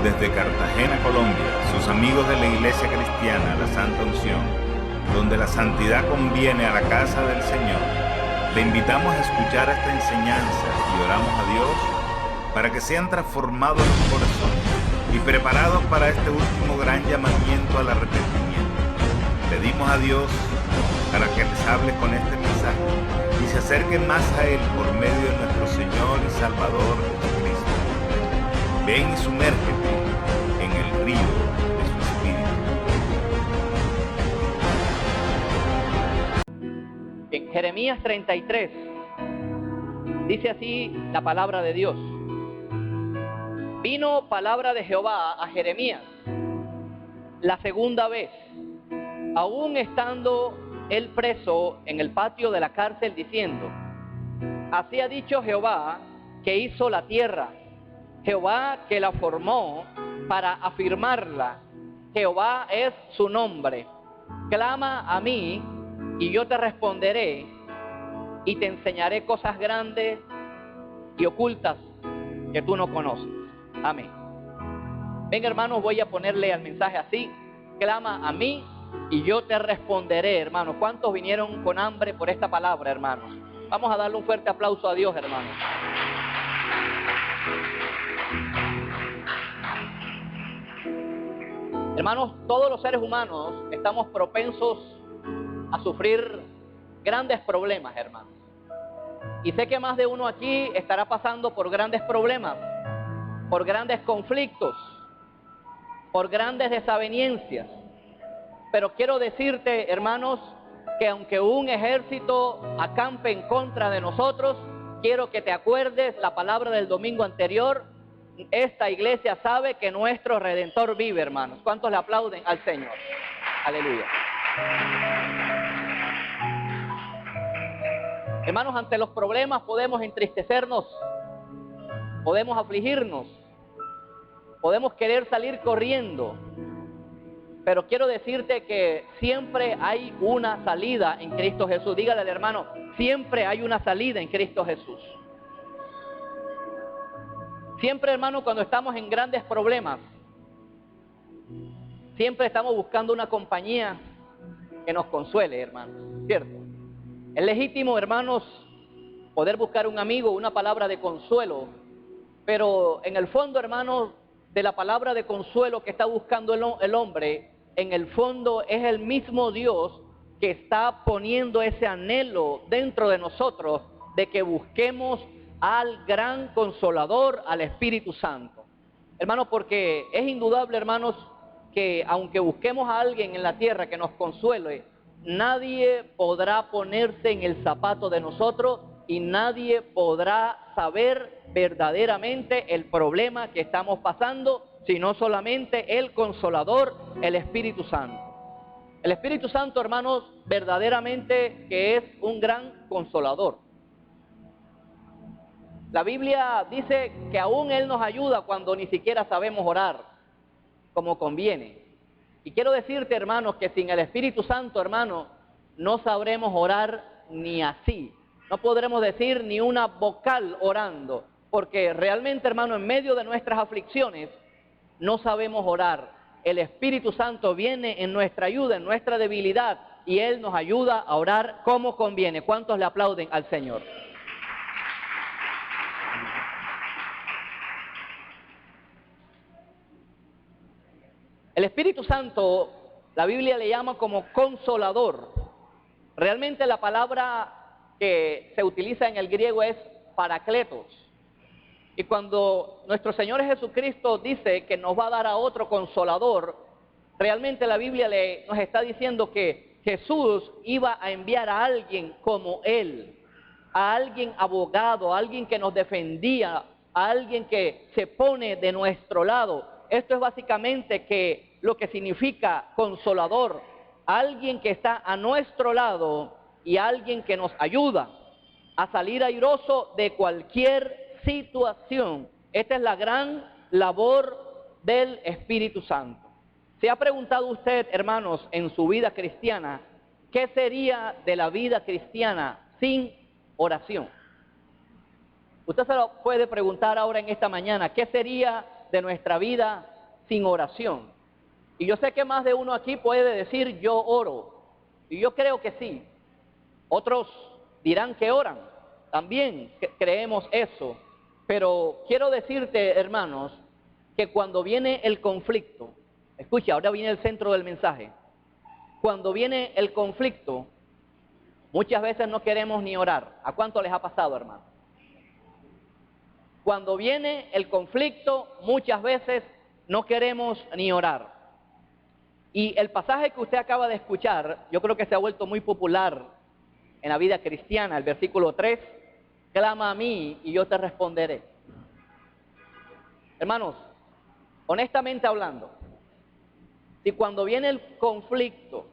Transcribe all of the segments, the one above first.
Desde Cartagena, Colombia, sus amigos de la Iglesia Cristiana La Santa Unción, donde la santidad conviene a la casa del Señor, le invitamos a escuchar esta enseñanza y oramos a Dios para que sean transformados los corazones y preparados para este último gran llamamiento al arrepentimiento. Pedimos a Dios para que les hable con este mensaje y se acerquen más a Él por medio de nuestro Señor y Salvador Jesucristo. Ven y sumérgete en el río de su Espíritu. En Jeremías 33 dice así la palabra de Dios. Vino palabra de Jehová a Jeremías la segunda vez, aún estando él preso en el patio de la cárcel, diciendo: así ha dicho Jehová, que hizo la tierra, Jehová que la formó para afirmarla, Jehová es su nombre. Clama a mí y yo te responderé y te enseñaré cosas grandes y ocultas que tú no conoces. Amén. Ven, hermanos, voy a ponerle al mensaje así: clama a mí y yo te responderé. Hermanos, ¿cuántos vinieron con hambre por esta palabra, hermanos? Vamos a darle un fuerte aplauso a Dios, hermanos. Hermanos, todos los seres humanos estamos propensos a sufrir grandes problemas, hermanos. Y sé que más de uno aquí estará pasando por grandes problemas, por grandes conflictos, por grandes desavenencias. Pero quiero decirte, hermanos, que aunque un ejército acampe en contra de nosotros, quiero que te acuerdes la palabra del domingo anterior. Esta iglesia sabe que nuestro Redentor vive, hermanos. ¿Cuántos le aplauden al Señor? Aleluya. Hermanos, ante los problemas podemos entristecernos, podemos afligirnos, podemos querer salir corriendo, pero quiero decirte que siempre hay una salida en Cristo Jesús. Dígale al hermano: siempre hay una salida en Cristo Jesús. Siempre, hermano, cuando estamos en grandes problemas, siempre estamos buscando una compañía que nos consuele, hermanos, ¿cierto? Es legítimo, hermanos, poder buscar un amigo, una palabra de consuelo, pero en el fondo, hermanos, de la palabra de consuelo que está buscando el hombre, en el fondo es el mismo Dios que está poniendo ese anhelo dentro de nosotros de que busquemos al gran Consolador, al Espíritu Santo. Hermanos, porque es indudable, hermanos, que aunque busquemos a alguien en la tierra que nos consuele, nadie podrá ponerse en el zapato de nosotros y nadie podrá saber verdaderamente el problema que estamos pasando, sino solamente el Consolador, el Espíritu Santo. El Espíritu Santo, hermanos, verdaderamente que es un gran consolador. La Biblia dice que aún Él nos ayuda cuando ni siquiera sabemos orar como conviene. Y quiero decirte, hermanos, que sin el Espíritu Santo, hermano, no sabremos orar ni así. No podremos decir ni una vocal orando, porque realmente, hermano, en medio de nuestras aflicciones no sabemos orar. El Espíritu Santo viene en nuestra ayuda, en nuestra debilidad, y Él nos ayuda a orar como conviene. ¿Cuántos le aplauden al Señor? El Espíritu Santo, la Biblia le llama como consolador. Realmente la palabra que se utiliza en el griego es parakletos. Y cuando nuestro Señor Jesucristo dice que nos va a dar a otro consolador, realmente la Biblia nos está diciendo que Jesús iba a enviar a alguien como Él, a alguien abogado, a alguien que nos defendía, a alguien que se pone de nuestro lado. Esto es básicamente que lo que significa consolador, alguien que está a nuestro lado y alguien que nos ayuda a salir airoso de cualquier situación. Esta es la gran labor del Espíritu Santo. ¿Se ha preguntado usted, hermanos, en su vida cristiana, qué sería de la vida cristiana sin oración? Usted se lo puede preguntar ahora en esta mañana, ¿qué sería de nuestra vida sin oración. Y yo sé que más de uno aquí puede decir yo oro, y yo creo que sí. Otros dirán que oran, también creemos eso. Pero quiero decirte, hermanos, que cuando viene el conflicto, escucha, ahora viene el centro del mensaje. Cuando viene el conflicto, muchas veces no queremos ni orar. ¿A cuánto les ha pasado, hermano? Cuando viene el conflicto, muchas veces no queremos ni orar. Y el pasaje que usted acaba de escuchar, yo creo que se ha vuelto muy popular en la vida cristiana, el versículo 3, clama a mí y yo te responderé. Hermanos, honestamente hablando, si cuando viene el conflicto,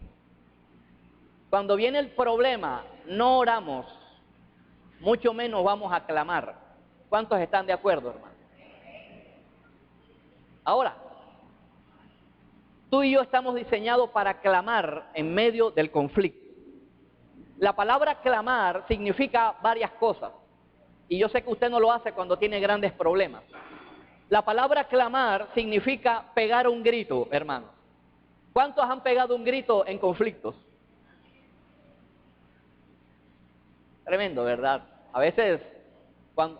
cuando viene el problema, no oramos, mucho menos vamos a clamar. ¿Cuántos están de acuerdo, hermano? Ahora, tú y yo estamos diseñados para clamar en medio del conflicto. La palabra clamar significa varias cosas, y yo sé que usted no lo hace cuando tiene grandes problemas. La palabra clamar significa pegar un grito, hermano. ¿Cuántos han pegado un grito en conflictos? Tremendo, ¿verdad? A veces,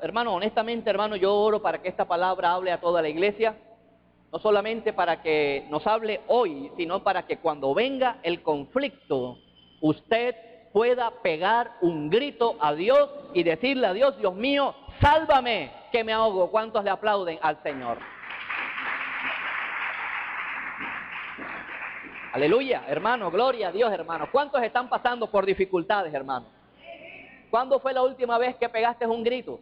hermano, honestamente, hermano, yo oro para que esta palabra hable a toda la iglesia, no solamente para que nos hable hoy, sino para que cuando venga el conflicto, usted pueda pegar un grito a Dios y decirle a Dios, Dios mío, sálvame, que me ahogo. ¿Cuántos le aplauden al Señor? Aleluya, hermano, gloria a Dios, hermano. ¿Cuántos están pasando por dificultades, hermano? ¿Cuándo fue la última vez que pegaste un grito?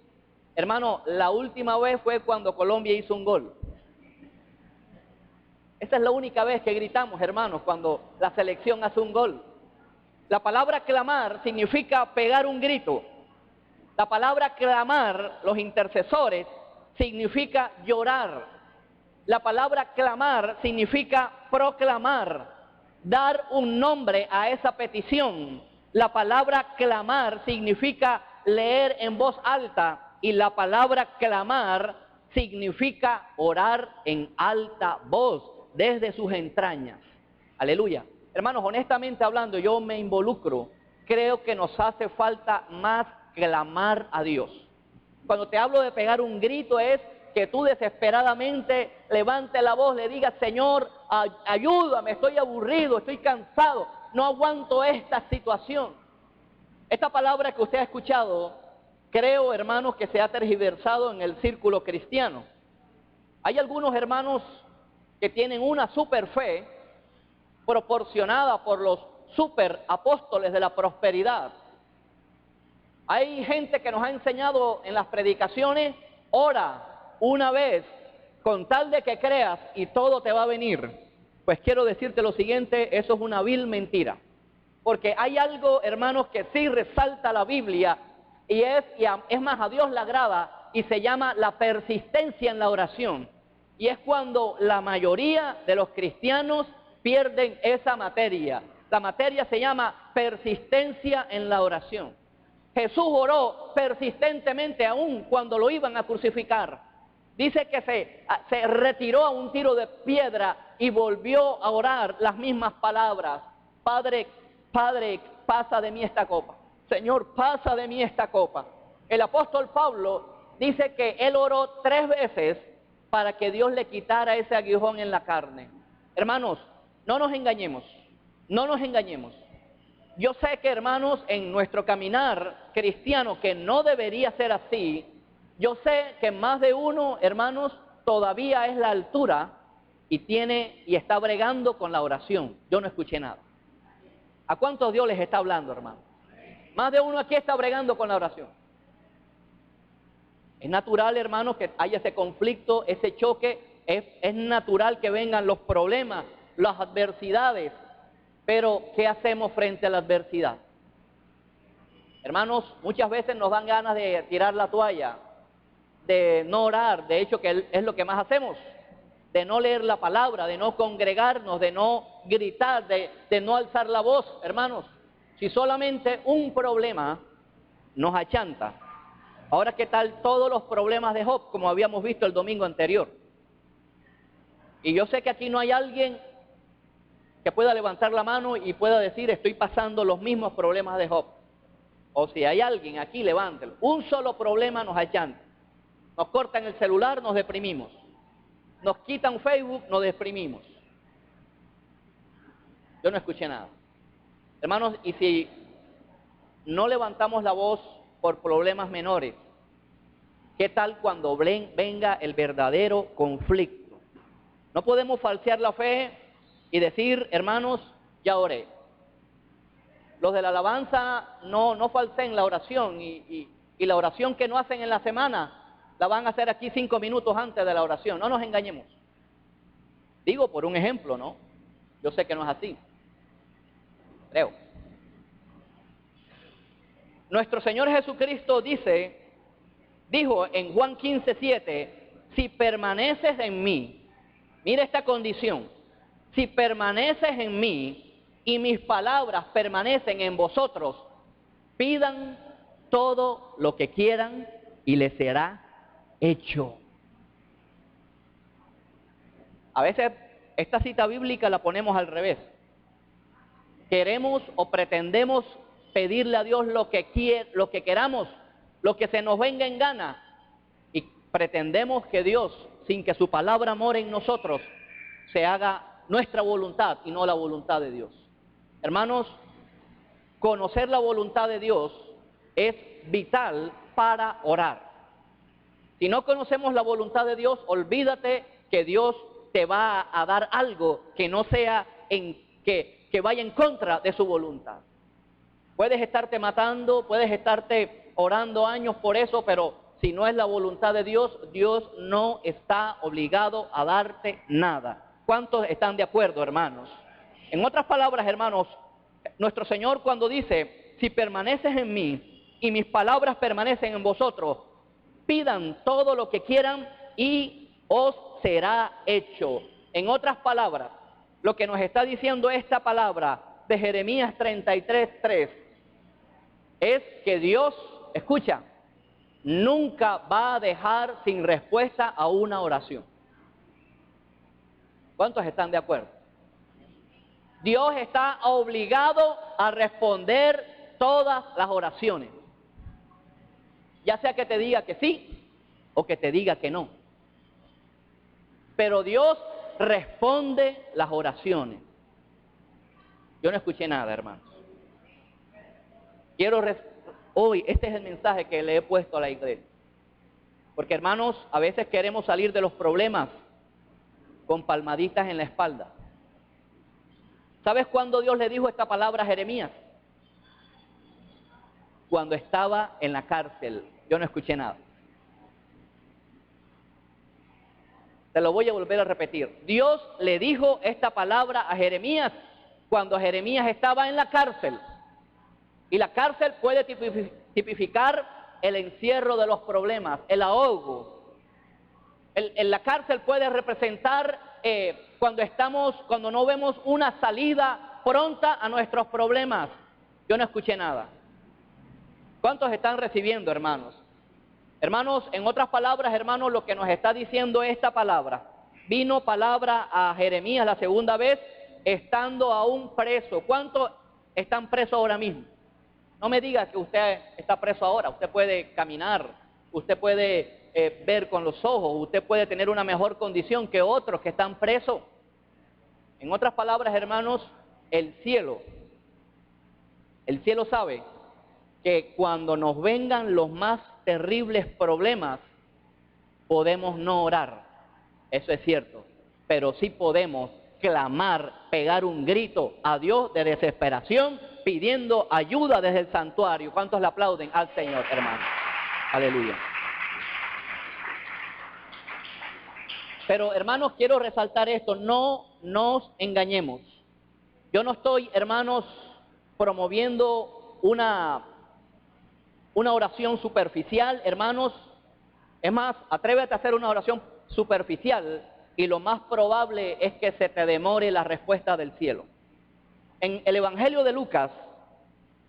Hermano, la última vez fue cuando Colombia hizo un gol. Esa es la única vez que gritamos, hermanos, cuando la selección hace un gol. La palabra clamar significa pegar un grito. La palabra clamar, los intercesores, significa llorar. La palabra clamar significa proclamar, dar un nombre a esa petición. La palabra clamar significa leer en voz alta y la palabra clamar significa orar en alta voz desde sus entrañas. Aleluya. Hermanos, honestamente hablando, yo me involucro. Creo que nos hace falta más clamar a Dios. Cuando te hablo de pegar un grito es que tú desesperadamente levantes la voz, le digas, Señor, ayúdame, estoy aburrido, estoy cansado, no aguanto esta situación. Esta palabra que usted ha escuchado, creo, hermanos, que se ha tergiversado en el círculo cristiano. Hay algunos hermanos que tienen una super fe proporcionada por los super apóstoles de la prosperidad. Hay gente que nos ha enseñado en las predicaciones, ora una vez con tal de que creas y todo te va a venir. Pues quiero decirte lo siguiente, eso es una vil mentira. Porque hay algo, hermanos, que sí resalta la Biblia y es más, a Dios le agrada y se llama la persistencia en la oración. Y es cuando la mayoría de los cristianos pierden esa materia. La materia se llama persistencia en la oración. Jesús oró persistentemente aún cuando lo iban a crucificar. Dice que se retiró a un tiro de piedra y volvió a orar las mismas palabras. Padre, Padre, pasa de mí esta copa. Señor, pasa de mí esta copa. El apóstol Pablo dice que él oró 3 veces para que Dios le quitara ese aguijón en la carne. Hermanos, no nos engañemos, no nos engañemos. Yo sé que, hermanos, en nuestro caminar cristiano, que no debería ser así, yo sé que más de uno, hermanos, todavía es la altura y está bregando con la oración. Yo no escuché nada. ¿A cuántos Dios les está hablando, hermano? Más de uno aquí está bregando con la oración. Es natural, hermanos, que haya ese conflicto, ese choque. Es natural que vengan los problemas, las adversidades. Pero, ¿qué hacemos frente a la adversidad? Hermanos, muchas veces nos dan ganas de tirar la toalla, de no orar. De hecho, que es lo que más hacemos. De no leer la palabra, de no congregarnos, de no gritar, de no alzar la voz. Hermanos, si solamente un problema nos achanta, ahora, ¿qué tal todos los problemas de Job, como habíamos visto el domingo anterior? Y yo sé que aquí no hay alguien que pueda levantar la mano y pueda decir, estoy pasando los mismos problemas de Job. O si hay alguien aquí, levántelo. Un solo problema nos achanta. Nos cortan el celular, nos deprimimos. Nos quitan Facebook, nos deprimimos. Yo no escuché nada. Hermanos, y si no levantamos la voz por problemas menores, ¿qué tal cuando venga el verdadero conflicto? No podemos falsear la fe y decir, hermanos, ya oré. Los de la alabanza no falseen la oración y la oración que no hacen en la semana la van a hacer aquí 5 minutos antes de la oración. No nos engañemos. Digo por un ejemplo, ¿no? Yo sé que no es así. Creo. Nuestro Señor Jesucristo dijo en Juan 15:7, si permaneces en mí, mira esta condición, si permaneces en mí y mis palabras permanecen en vosotros, pidan todo lo que quieran y les será hecho. A veces esta cita bíblica la ponemos al revés. Queremos o pretendemos pedirle a Dios lo que queramos, lo que se nos venga en gana, y pretendemos que Dios, sin que su palabra more en nosotros, se haga nuestra voluntad y no la voluntad de Dios. Hermanos, conocer la voluntad de Dios es vital para orar. Si no conocemos la voluntad de Dios, olvídate que Dios te va a dar algo que no sea que vaya en contra de su voluntad. Puedes estarte matando, puedes estarte orando años por eso, pero si no es la voluntad de Dios, Dios no está obligado a darte nada. ¿Cuántos están de acuerdo, hermanos? En otras palabras, hermanos, nuestro Señor cuando dice, si permaneces en mí y mis palabras permanecen en vosotros, pidan todo lo que quieran y os será hecho. En otras palabras, lo que nos está diciendo esta palabra de Jeremías 33:3 es que Dios, escucha, nunca va a dejar sin respuesta a una oración. ¿Cuántos están de acuerdo? Dios está obligado a responder todas las oraciones, ya sea que te diga que sí o que te diga que no. Pero Dios responde las oraciones. Yo no escuché nada, hermanos. Hoy, este es el mensaje que le he puesto a la iglesia. Porque, hermanos, a veces queremos salir de los problemas con palmaditas en la espalda. ¿Sabes cuándo Dios le dijo esta palabra a Jeremías? Cuando estaba en la cárcel. Yo no escuché nada. Te lo voy a volver a repetir. Dios le dijo esta palabra a Jeremías cuando Jeremías estaba en la cárcel. Y la cárcel puede tipificar el encierro de los problemas, el ahogo. En la cárcel puede representar cuando no vemos una salida pronta a nuestros problemas. Yo no escuché nada. ¿Cuántos están recibiendo, hermanos? Hermanos, en otras palabras, hermanos, lo que nos está diciendo esta palabra, vino palabra a Jeremías la segunda vez, estando aún preso. ¿Cuántos están presos ahora mismo? No me diga que usted está preso ahora. Usted puede caminar, usted puede ver con los ojos, usted puede tener una mejor condición que otros que están presos. En otras palabras, hermanos, el cielo sabe que cuando nos vengan los más terribles problemas, podemos no orar. Eso es cierto, pero sí podemos clamar, pegar un grito a Dios de desesperación, pidiendo ayuda desde el santuario. ¿Cuántos le aplauden al Señor, hermano? Aleluya. Pero, hermanos, quiero resaltar esto, no nos engañemos. Yo no estoy, hermanos, promoviendo una oración superficial, hermanos. Es más, atrévete a hacer una oración superficial y lo más probable es que se te demore la respuesta del cielo. En el Evangelio de Lucas,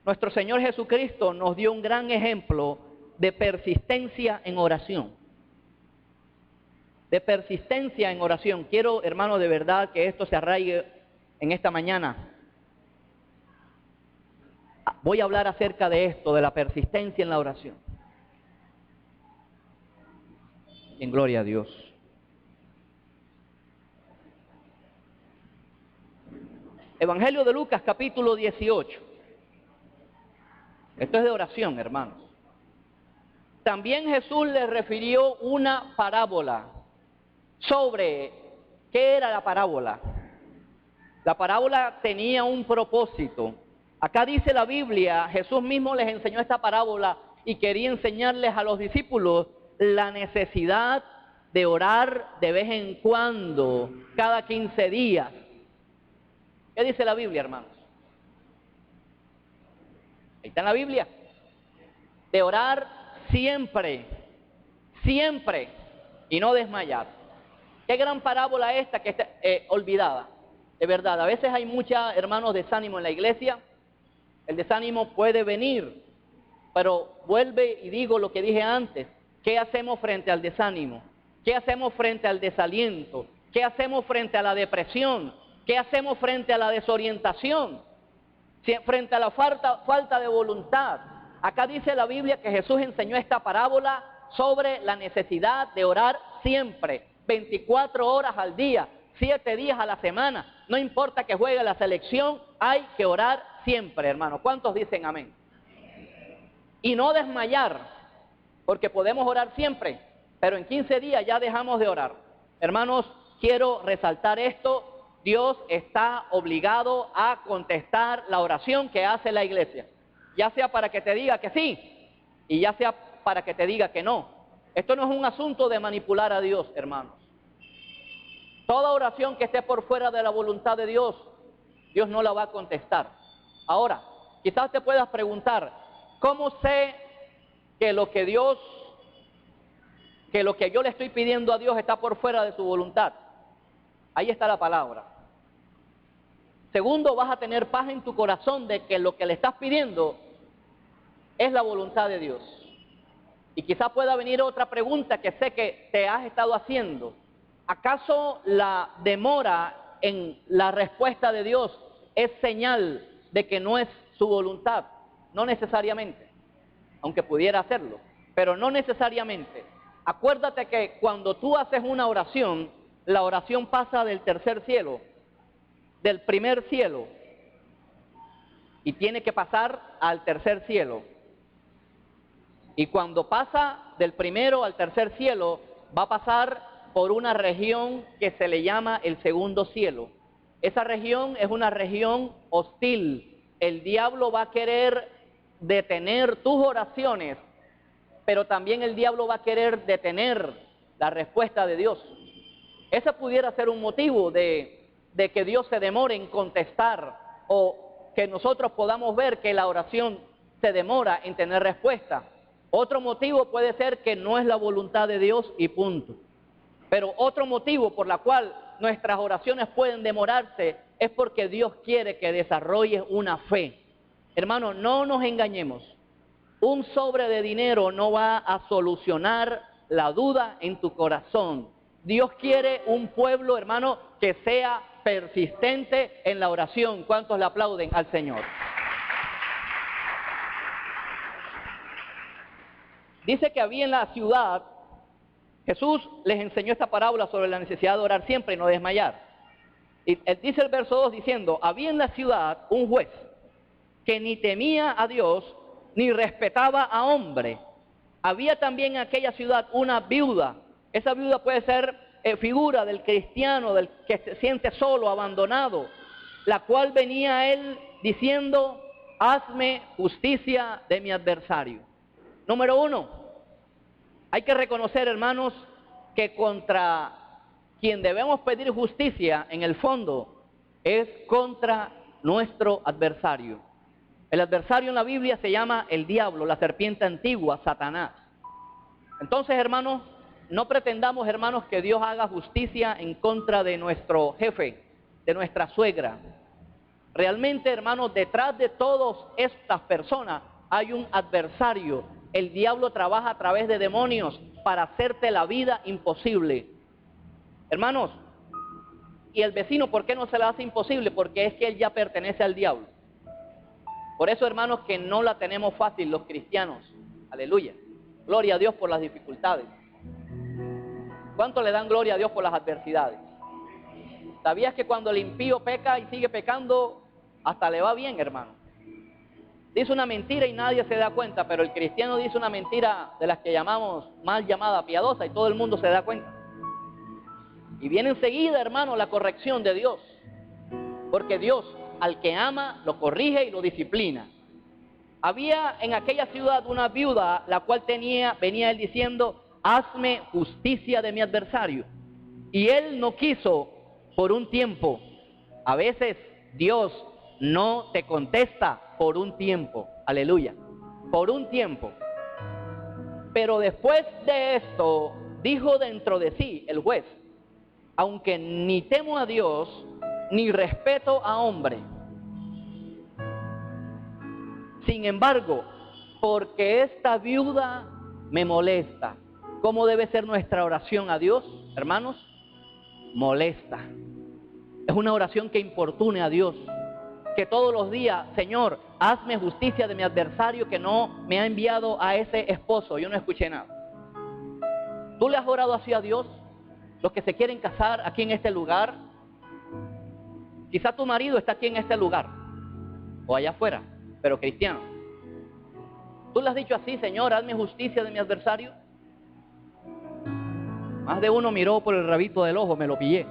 nuestro Señor Jesucristo nos dio un gran ejemplo de persistencia en oración. de persistencia en oración. Quiero, hermano, de verdad que esto se arraigue en esta mañana. Voy a hablar acerca de esto, de la persistencia en la oración. En gloria a Dios. Evangelio de Lucas, capítulo 18. Esto es de oración, hermanos. También Jesús les refirió una parábola sobre qué era la parábola. La parábola tenía un propósito. Acá dice la Biblia, Jesús mismo les enseñó esta parábola y quería enseñarles a los discípulos la necesidad de orar de vez en cuando, cada 15 días. ¿Qué dice la Biblia, hermanos? Ahí está en la Biblia. De orar siempre, siempre, y no desmayar. Qué gran parábola esta que está olvidada. De verdad, a veces hay muchos hermanos desánimo en la iglesia. El desánimo puede venir, pero vuelve y digo lo que dije antes. ¿Qué hacemos frente al desánimo? ¿Qué hacemos frente al desaliento? ¿Qué hacemos frente a la depresión? ¿Qué hacemos frente a la desorientación? Frente a la falta de voluntad. Acá dice la Biblia que Jesús enseñó esta parábola sobre la necesidad de orar siempre, 24 horas al día, 7 días a la semana. No importa que juegue la selección, hay que orar siempre, hermano. ¿Cuántos dicen amén? Y no desmayar, porque podemos orar siempre, pero en 15 días ya dejamos de orar. Hermanos, quiero resaltar esto. Dios está obligado a contestar la oración que hace la iglesia, ya sea para que te diga que sí y ya sea para que te diga que no. Esto no es un asunto de manipular a Dios, hermanos. Toda oración que esté por fuera de la voluntad de Dios, Dios no la va a contestar. Ahora, quizás te puedas preguntar, ¿cómo sé que lo que yo le estoy pidiendo a Dios está por fuera de su voluntad? Ahí está la palabra. Segundo, vas a tener paz en tu corazón de que lo que le estás pidiendo es la voluntad de Dios. Y quizás pueda venir otra pregunta que sé que te has estado haciendo. ¿Acaso la demora en la respuesta de Dios es señal de que no es su voluntad? No necesariamente, aunque pudiera hacerlo, pero no necesariamente. Acuérdate que cuando tú haces una oración, la oración pasa del tercer cielo, del primer cielo, y tiene que pasar al tercer cielo. Y cuando pasa del primero al tercer cielo, va a pasar por una región que se le llama el segundo cielo. Esa región es una región hostil. El diablo va a querer detener tus oraciones, pero también el diablo va a querer detener la respuesta de Dios. Ese pudiera ser un motivo de que Dios se demore en contestar, o que nosotros podamos ver que la oración se demora en tener respuesta. Otro motivo puede ser que no es la voluntad de Dios y punto. Pero otro motivo por la cual nuestras oraciones pueden demorarse es porque Dios quiere que desarrolles una fe. Hermano, no nos engañemos. Un sobre de dinero no va a solucionar la duda en tu corazón. Dios quiere un pueblo, hermano, que sea persistente en la oración. ¿Cuántos le aplauden al Señor? Dice que había en la ciudad, Jesús les enseñó esta parábola sobre la necesidad de orar siempre y no desmayar. Y dice el verso 2 diciendo, había en la ciudad un juez que ni temía a Dios ni respetaba a hombre. Había también en aquella ciudad una viuda. Esa viuda puede ser figura del cristiano, del que se siente solo, abandonado, la cual venía a él diciendo, hazme justicia de mi adversario. Número 1, hay que reconocer, hermanos, que contra quien debemos pedir justicia, en el fondo, es contra nuestro adversario. El adversario en la Biblia se llama el diablo, la serpiente antigua, Satanás. Entonces, hermanos, no pretendamos, hermanos, que Dios haga justicia en contra de nuestro jefe, de nuestra suegra. Realmente, hermanos, detrás de todas estas personas hay un adversario. El diablo trabaja a través de demonios para hacerte la vida imposible. Hermanos, y el vecino, ¿por qué no se la hace imposible? Porque es que él ya pertenece al diablo. Por eso, hermanos, que no la tenemos fácil los cristianos. Aleluya. Gloria a Dios por las dificultades. ¿Cuánto le dan gloria a Dios por las adversidades? ¿Sabías que cuando el impío peca y sigue pecando, hasta le va bien, hermano? Dice una mentira y nadie se da cuenta, pero el cristiano dice una mentira de las que llamamos mal llamada piadosa y todo el mundo se da cuenta. Y viene enseguida, hermano, la corrección de Dios. Porque Dios, al que ama, lo corrige y lo disciplina. Había en aquella ciudad una viuda, la cual venía él diciendo, hazme justicia de mi adversario. Y él no quiso por un tiempo. A veces Dios no te contesta por un tiempo. Aleluya. Por un tiempo. Pero después de esto, dijo dentro de sí el juez, aunque ni temo a Dios, ni respeto a hombre. Sin embargo, porque esta viuda me molesta. ¿Cómo debe ser nuestra oración a Dios, hermanos? Molesta. Es una oración que importune a Dios. Que todos los días, Señor, hazme justicia de mi adversario que no me ha enviado a ese esposo. Yo no escuché nada. ¿Tú le has orado así a Dios? Los que se quieren casar aquí en este lugar. Quizá tu marido está aquí en este lugar. O allá afuera, pero cristiano. ¿Tú le has dicho así, Señor, hazme justicia de mi adversario? Más de uno miró por el rabito del ojo, me lo pillé.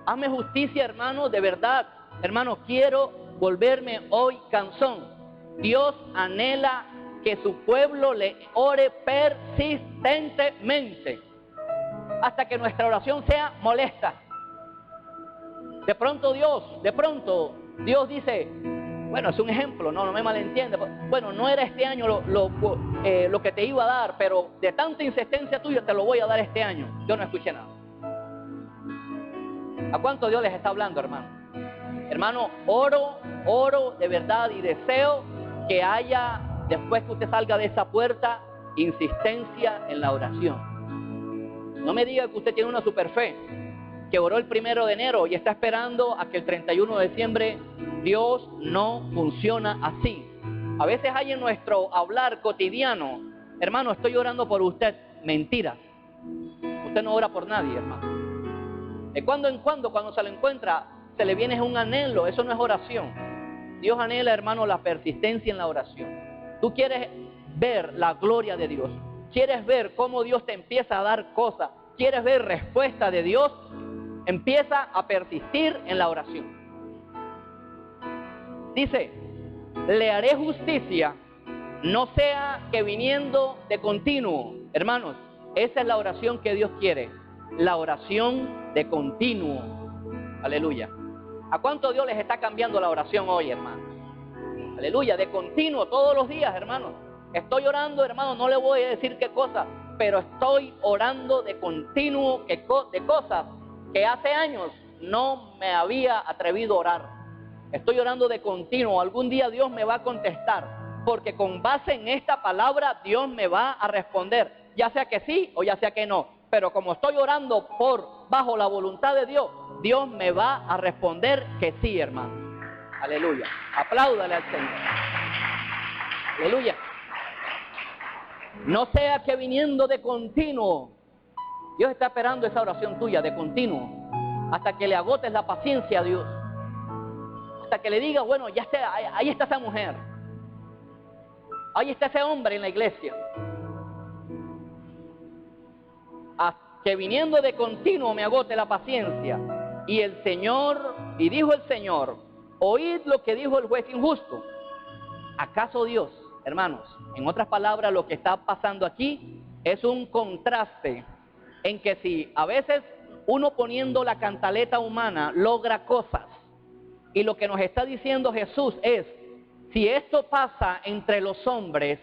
Hazme justicia, hermano, de verdad. Hermano, quiero volverme hoy cansón. Dios anhela que su pueblo le ore persistentemente hasta que nuestra oración sea molesta. De pronto Dios dice, bueno, es un ejemplo, no me malentiende. Bueno, no era este año lo que te iba a dar, pero de tanta insistencia tuya te lo voy a dar este año. Yo no escuché nada. ¿A cuánto Dios les está hablando, hermano? Hermano, oro de verdad y deseo que haya, después que usted salga de esa puerta, insistencia en la oración. No me diga que usted tiene una super fe, que oró el 1 de enero y está esperando a que el 31 de diciembre. Dios no funciona así. A veces hay en nuestro hablar cotidiano, hermano, estoy orando por usted. Mentira. Usted no ora por nadie, hermano. De cuando en cuando se lo encuentra, se le viene un anhelo. Eso no es oración. Dios anhela, hermano, la persistencia en la oración. Tú quieres ver la gloria de Dios. Quieres ver cómo Dios te empieza a dar cosas. Quieres ver respuesta de Dios. Empieza a persistir en la oración. Dice, le haré justicia, no sea que viniendo de continuo. Hermanos, esa es la oración que Dios quiere. La oración de continuo. Aleluya. ¿A cuánto Dios les está cambiando la oración hoy, hermanos? Aleluya, de continuo, todos los días, hermanos. Estoy orando, hermano, no le voy a decir qué cosa, pero estoy orando de continuo de cosas que hace años no me había atrevido a orar. Estoy orando de continuo. Algún día Dios me va a contestar, porque con base en esta palabra Dios me va a responder, ya sea que sí o ya sea que no. Pero como estoy orando bajo la voluntad de Dios, Dios me va a responder que sí, hermano. Aleluya. Apláudale al Señor. Aleluya. No sea que viniendo de continuo. Dios está esperando esa oración tuya de continuo, hasta que le agotes la paciencia a Dios, hasta que le diga, bueno, ya está, ahí está esa mujer, ahí está ese hombre en la iglesia, hasta que viniendo de continuo me agote la paciencia. Y dijo el Señor, oíd lo que dijo el juez injusto. ¿Acaso Dios, hermanos, en otras palabras, lo que está pasando aquí es un contraste en que si a veces uno poniendo la cantaleta humana logra cosas, y lo que nos está diciendo Jesús es, si esto pasa entre los hombres,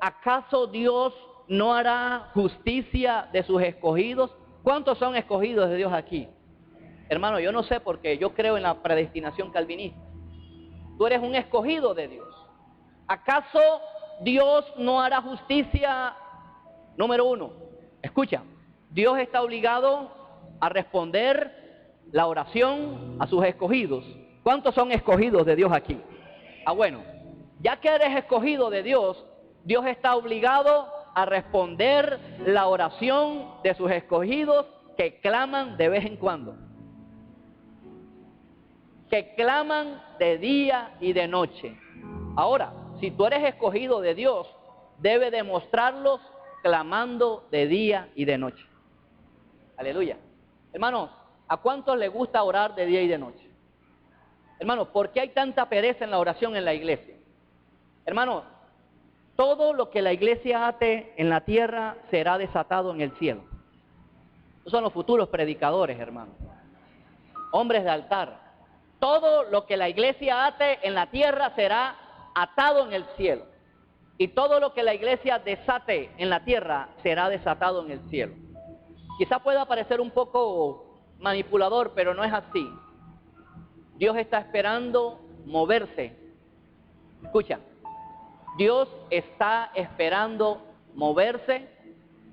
¿acaso Dios no hará justicia de sus escogidos? ¿Cuántos son escogidos de Dios aquí? Hermano, yo no sé, porque yo creo en la predestinación calvinista. Tú eres un escogido de Dios. ¿Acaso Dios no hará justicia? Número uno, escucha, Dios está obligado a responder la oración a sus escogidos. ¿Cuántos son escogidos de Dios aquí? Bueno, ya que eres escogido de Dios, Dios está obligado a responder la oración de sus escogidos que claman de vez en cuando. Que claman de día y de noche. Ahora, si tú eres escogido de Dios, debe demostrarlos clamando de día y de noche. Aleluya. Hermanos, ¿a cuántos les gusta orar de día y de noche? Hermanos, ¿por qué hay tanta pereza en la oración en la iglesia? Hermanos, todo lo que la iglesia ate en la tierra será desatado en el cielo. Esos son los futuros predicadores, hermanos. Hombres de altar. Todo lo que la iglesia ate en la tierra será atado en el cielo. Y todo lo que la iglesia desate en la tierra será desatado en el cielo. Quizá pueda parecer un poco manipulador, pero no es así. Dios está esperando moverse. Escucha, Dios está esperando moverse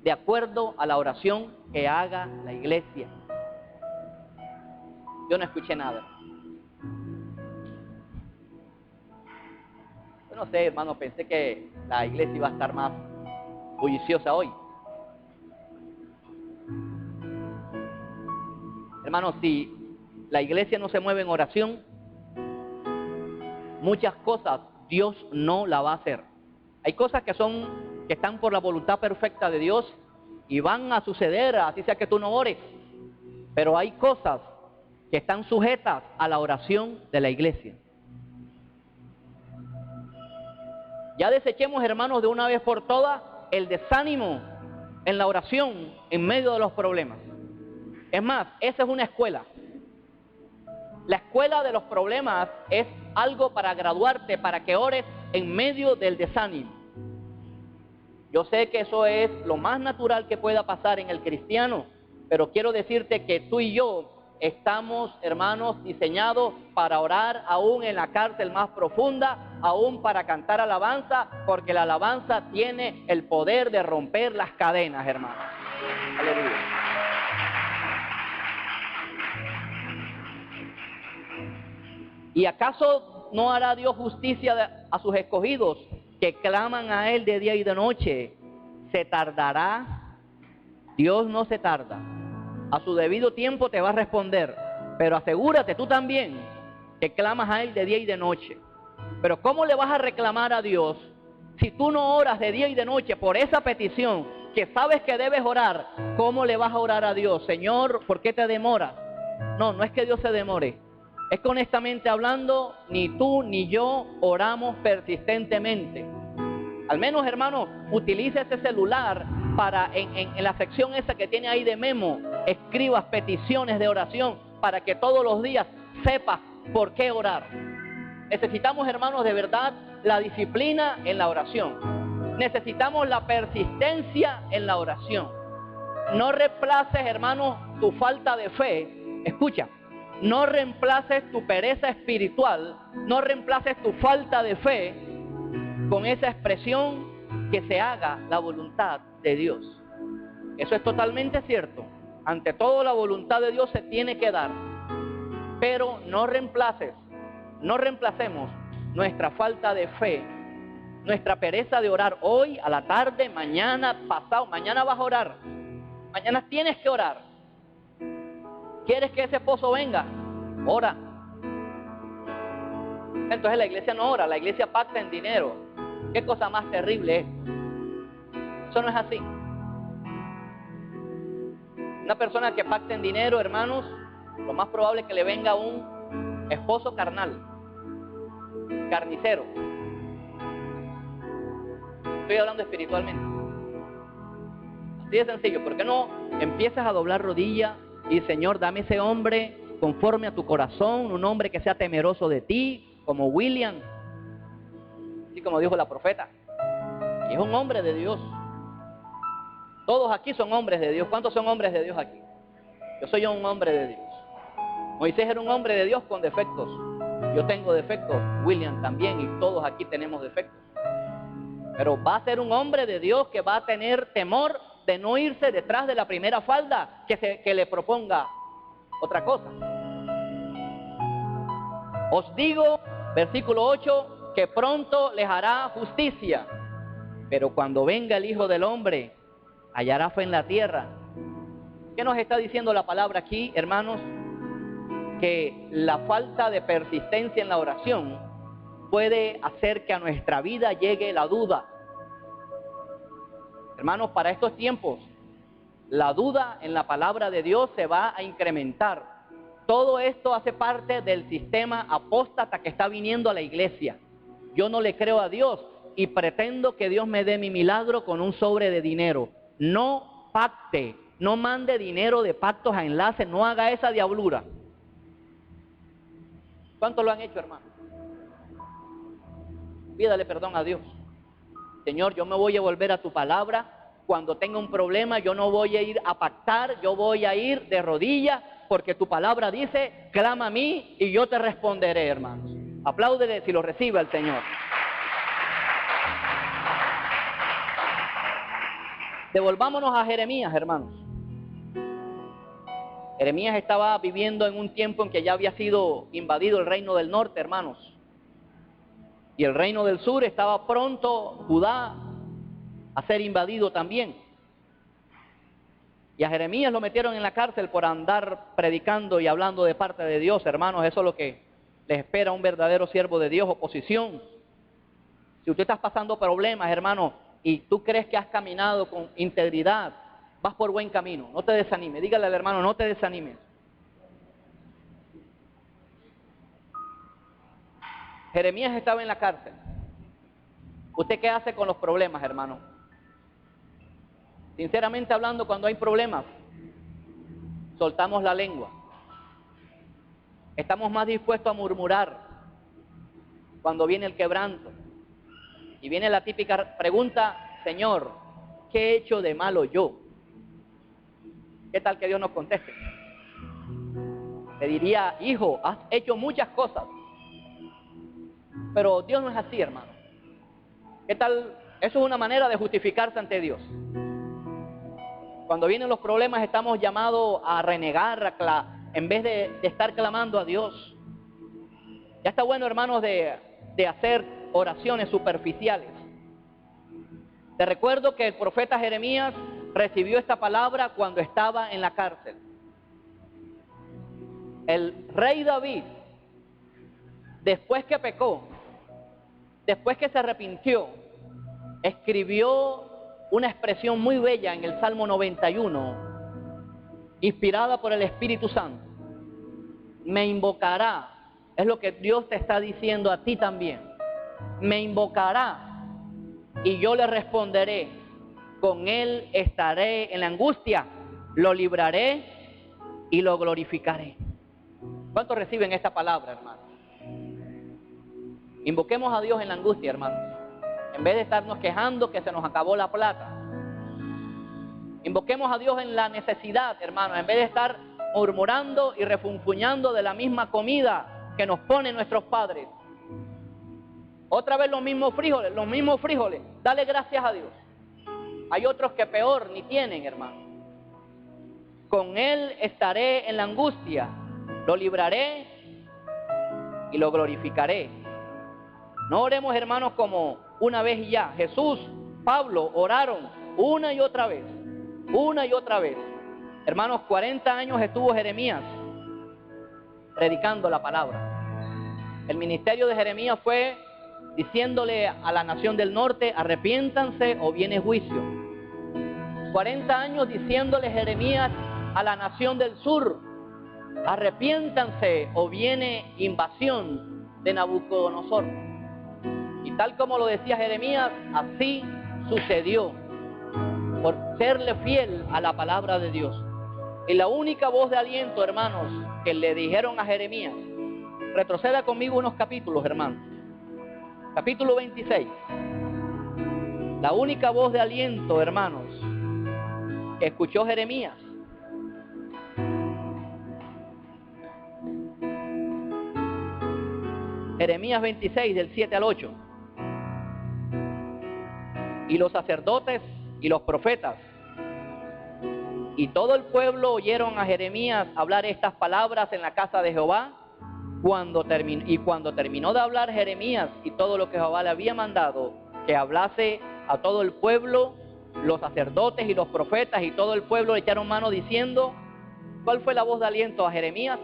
de acuerdo a la oración que haga la iglesia. Yo no escuché nada. Yo no sé, hermano, pensé que la iglesia iba a estar más bulliciosa hoy. Hermano, si la iglesia no se mueve en oración, muchas cosas Dios no la va a hacer. Hay cosas que están por la voluntad perfecta de Dios y van a suceder, así sea que tú no ores. Pero hay cosas que están sujetas a la oración de la iglesia. Ya desechemos, hermanos, de una vez por todas el desánimo en la oración en medio de los problemas. Es más, esa es una escuela. La escuela de los problemas es algo para graduarte, para que ores en medio del desánimo. Yo sé que eso es lo más natural que pueda pasar en el cristiano, pero quiero decirte que tú y yo estamos, hermanos, diseñados para orar aún en la cárcel más profunda, aún para cantar alabanza, porque la alabanza tiene el poder de romper las cadenas, hermanos. Aleluya. ¿Y acaso no hará Dios justicia a sus escogidos que claman a Él de día y de noche? ¿Se tardará? Dios no se tarda. A su debido tiempo te va a responder, pero asegúrate tú también que clamas a Él de día y de noche. Pero ¿cómo le vas a reclamar a Dios si tú no oras de día y de noche por esa petición que sabes que debes orar? ¿Cómo le vas a orar a Dios? Señor, ¿por qué te demoras? No, no es que Dios se demore. Es que honestamente hablando, ni tú ni yo oramos persistentemente. Al menos, hermano, utiliza ese celular para en la sección esa que tiene ahí de memo, escribas peticiones de oración para que todos los días sepas por qué orar. Necesitamos, hermanos, de verdad la disciplina en la oración. Necesitamos la persistencia en la oración. No reemplaces, hermanos, tu falta de fe. Escucha. No reemplaces tu pereza espiritual, no reemplaces tu falta de fe con esa expresión que se haga la voluntad de Dios. Eso es totalmente cierto. Ante todo, la voluntad de Dios se tiene que dar. Pero no reemplacemos nuestra falta de fe, nuestra pereza de orar hoy, a la tarde, mañana, pasado. Mañana vas a orar. Mañana tienes que orar. ¿Quieres que ese esposo venga? Ora. Entonces la iglesia no ora, la iglesia pacta en dinero. ¿Qué cosa más terrible es? Eso no es así. Una persona que pacta en dinero, hermanos, lo más probable es que le venga un esposo carnal, carnicero. Estoy hablando espiritualmente. Así de sencillo. ¿Por qué no empiezas a doblar rodillas? Y Señor, dame ese hombre conforme a tu corazón, un hombre que sea temeroso de ti, como William, así como dijo la profeta. Y es un hombre de Dios. Todos aquí son hombres de Dios. ¿Cuántos son hombres de Dios aquí? Yo soy un hombre de Dios. Moisés era un hombre de Dios con defectos. Yo tengo defectos, William también, y todos aquí tenemos defectos. Pero va a ser un hombre de Dios que va a tener temor de no irse detrás de la primera falda que le proponga otra cosa. Os digo, versículo 8, que pronto les hará justicia, pero cuando venga el Hijo del Hombre, hallará fe en la tierra. ¿Qué nos está diciendo la palabra aquí, hermanos? Que la falta de persistencia en la oración puede hacer que a nuestra vida llegue la duda. Hermanos, para estos tiempos, la duda en la palabra de Dios se va a incrementar. Todo esto hace parte del sistema apóstata que está viniendo a la iglesia. Yo no le creo a Dios y pretendo que Dios me dé mi milagro con un sobre de dinero. No pacte, no mande dinero de pactos a enlace, no haga esa diablura. ¿Cuántos lo han hecho, hermano? Pídale perdón a Dios. Señor, yo me voy a volver a tu palabra. Cuando tenga un problema, yo no voy a ir a pactar, yo voy a ir de rodillas, porque tu palabra dice, clama a mí y yo te responderé, hermanos. Apláudele si lo recibe el Señor. Devolvámonos a Jeremías, hermanos. Jeremías estaba viviendo en un tiempo en que ya había sido invadido el reino del norte, hermanos. Y el reino del sur estaba pronto, Judá, a ser invadido también. Y a Jeremías lo metieron en la cárcel por andar predicando y hablando de parte de Dios, hermanos. Eso es lo que les espera a un verdadero siervo de Dios, oposición. Si usted está pasando problemas, hermano, y tú crees que has caminado con integridad, vas por buen camino, no te desanimes. Dígale al hermano, no te desanimes. Jeremías estaba en la cárcel. ¿Usted qué hace con los problemas, hermano? Sinceramente hablando, cuando hay problemas, soltamos la lengua. Estamos más dispuestos a murmurar cuando viene el quebranto. Y viene la típica pregunta, Señor, ¿qué he hecho de malo yo? ¿Qué tal que Dios nos conteste? Le diría, hijo, has hecho muchas cosas. Pero Dios no es así, hermano. ¿Qué tal? Eso es una manera de justificarse ante Dios. Cuando vienen los problemas estamos llamados a renegar, en vez de estar clamando a Dios. Ya está bueno, hermanos, de hacer oraciones superficiales. Te recuerdo que el profeta Jeremías recibió esta palabra cuando estaba en la cárcel. El rey David, después que pecó, después que se arrepintió, escribió una expresión muy bella en el Salmo 91, inspirada por el Espíritu Santo. Me invocará, es lo que Dios te está diciendo a ti también. Me invocará y yo le responderé. Con él estaré en la angustia, lo libraré y lo glorificaré. ¿Cuántos reciben esta palabra, hermano? Invoquemos a Dios en la angustia, hermanos. En vez de estarnos quejando que se nos acabó la plata. Invoquemos a Dios en la necesidad, hermanos. En vez de estar murmurando y refunfuñando de la misma comida que nos ponen nuestros padres. Otra vez los mismos frijoles. Dale gracias a Dios. Hay otros que peor ni tienen, hermano. Con él estaré en la angustia, lo libraré y lo glorificaré. No oremos, hermanos, como una vez y ya. Jesús, Pablo oraron una y otra vez. Hermanos, 40 años estuvo Jeremías predicando la palabra. El ministerio de Jeremías fue diciéndole a la nación del norte, arrepiéntanse o viene juicio. 40 años diciéndole Jeremías a la nación del sur, arrepiéntanse o viene invasión de Nabucodonosor. Y tal como lo decía Jeremías, así sucedió, por serle fiel a la palabra de Dios. Y la única voz de aliento, hermanos, que le dijeron a Jeremías, retroceda conmigo unos capítulos, hermanos. Capítulo 26. La única voz de aliento, hermanos, que escuchó Jeremías. Jeremías 26, del 7 al 8. Y los sacerdotes y los profetas Y todo el pueblo oyeron a Jeremías hablar estas palabras en la casa de Jehová. Cuando terminó de hablar Jeremías y todo lo que Jehová le había mandado que hablase a todo el pueblo, los sacerdotes y los profetas y todo el pueblo le echaron mano diciendo, ¿cuál fue la voz de aliento a Jeremías?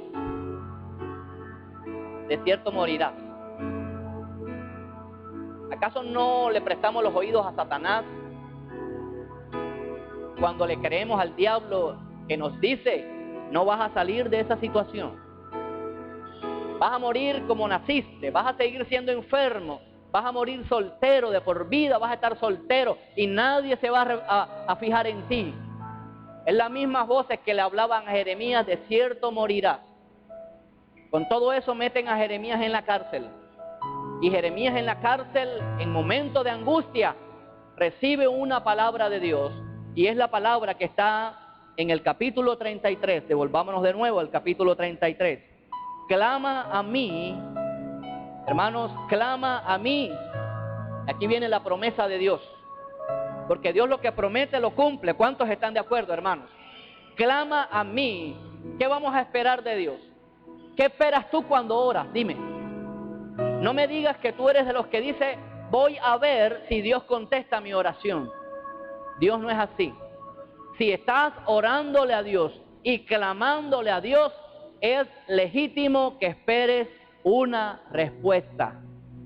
De cierto morirás. ¿Acaso no le prestamos los oídos a Satanás cuando le creemos al diablo que nos dice, no vas a salir de esa situación? Vas a morir como naciste, vas a seguir siendo enfermo, vas a morir soltero de por vida, vas a estar soltero y nadie se va a fijar en ti. Es las mismas voces que le hablaban a Jeremías, de cierto morirás. Con todo eso meten a Jeremías en la cárcel. Y Jeremías en la cárcel, en momentos de angustia, recibe una palabra de Dios. Y es la palabra que está en el capítulo 33. Devolvámonos de nuevo al capítulo 33. Clama a mí, hermanos, clama a mí. Aquí viene la promesa de Dios. Porque Dios lo que promete lo cumple. ¿Cuántos están de acuerdo, hermanos? Clama a mí. ¿Qué vamos a esperar de Dios? ¿Qué esperas tú cuando oras? Dime. No me digas que tú eres de los que dice, voy a ver si Dios contesta mi oración. Dios no es así. Si estás orándole a Dios y clamándole a Dios, es legítimo que esperes una respuesta.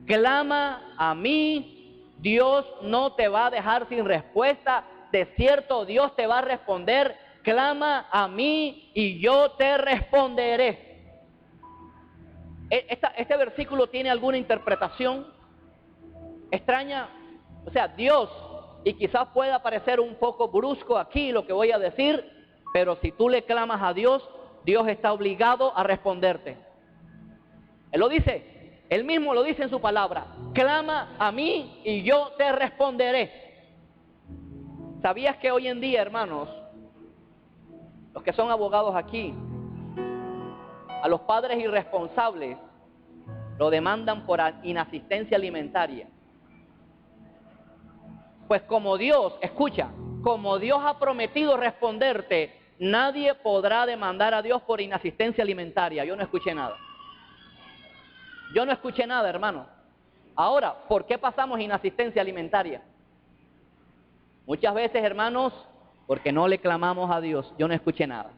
Clama a mí, Dios no te va a dejar sin respuesta. De cierto, Dios te va a responder. Clama a mí y yo te responderé. Este versículo tiene alguna interpretación extraña. O sea, Dios, y quizás pueda parecer un poco brusco aquí lo que voy a decir, pero si tú le clamas a Dios, Dios está obligado a responderte. Él lo dice, Él mismo lo dice en su palabra, clama a mí y yo te responderé. ¿Sabías que hoy en día, hermanos, los que son abogados aquí, a los padres irresponsables lo demandan por inasistencia alimentaria? Pues como Dios, escucha, como Dios ha prometido responderte, nadie podrá demandar a Dios por inasistencia alimentaria. Yo no escuché nada. Yo no escuché nada, hermano. Ahora, ¿por qué pasamos inasistencia alimentaria? Muchas veces, hermanos, porque no le clamamos a Dios. Yo no escuché nada.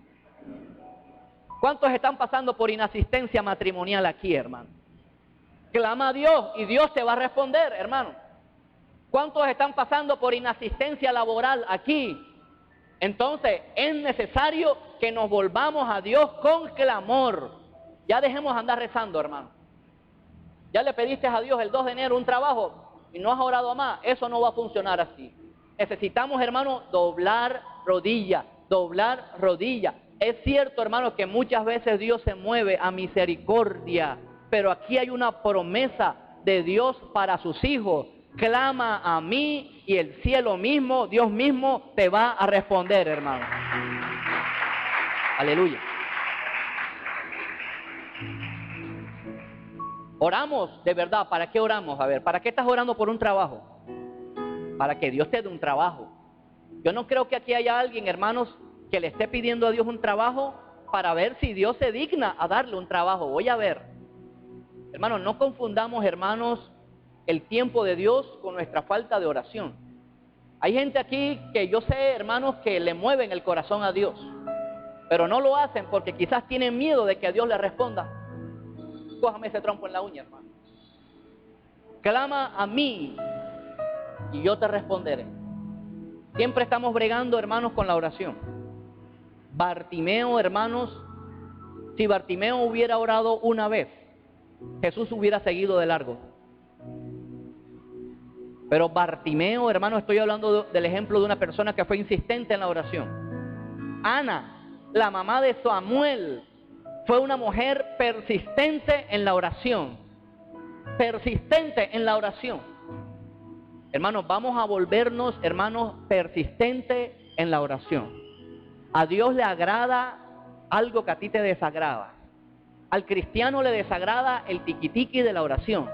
¿Cuántos están pasando por inasistencia matrimonial aquí, hermano? Clama a Dios y Dios te va a responder, hermano. ¿Cuántos están pasando por inasistencia laboral aquí? Entonces, es necesario que nos volvamos a Dios con clamor. Ya dejemos de andar rezando, hermano. Ya le pediste a Dios el 2 de enero un trabajo y no has orado más. Eso no va a funcionar así. Necesitamos, hermano, doblar rodilla, doblar rodilla. Es cierto, hermano, que muchas veces Dios se mueve a misericordia, pero aquí hay una promesa de Dios para sus hijos. Clama a mí y el cielo mismo, Dios mismo te va a responder, hermano. Aleluya. Oramos, de verdad, ¿para qué oramos? A ver, ¿para qué estás orando por un trabajo? Para que Dios te dé un trabajo. Yo no creo que aquí haya alguien, hermanos, que le esté pidiendo a Dios un trabajo para ver si Dios se digna a darle un trabajo. Voy a ver. Hermanos, no confundamos, hermanos, el tiempo de Dios con nuestra falta de oración. Hay gente aquí que yo sé, hermanos, que le mueven el corazón a Dios, pero no lo hacen porque quizás tienen miedo de que Dios le responda. Cójame ese trompo en la uña, hermano. Clama a mí y yo te responderé. Siempre estamos bregando, hermanos, con la oración. Bartimeo, hermanos, si Bartimeo hubiera orado una vez, Jesús hubiera seguido de largo. Pero Bartimeo, hermano, estoy hablando del ejemplo de una persona que fue insistente en la oración. Ana, la mamá de Samuel, fue una mujer persistente en la oración. Persistente en la oración. Hermanos, vamos a volvernos, hermanos, persistentes en la oración. A Dios le agrada algo que a ti te desagrada. Al cristiano le desagrada el tiquitiqui de la oración.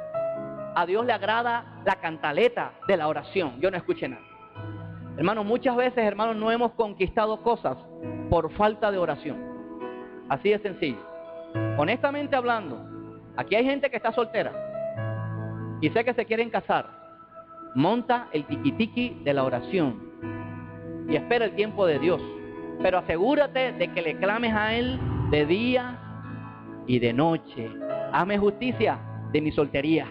A Dios le agrada la cantaleta de la oración. Yo no escuché nada. Hermanos, muchas veces, hermanos, no hemos conquistado cosas por falta de oración. Así de sencillo. Honestamente hablando, aquí hay gente que está soltera y sé que se quieren casar. Monta el tiquitiqui de la oración y espera el tiempo de Dios. Pero asegúrate de que le clames a Él de día y de noche. Hazme justicia de mi soltería.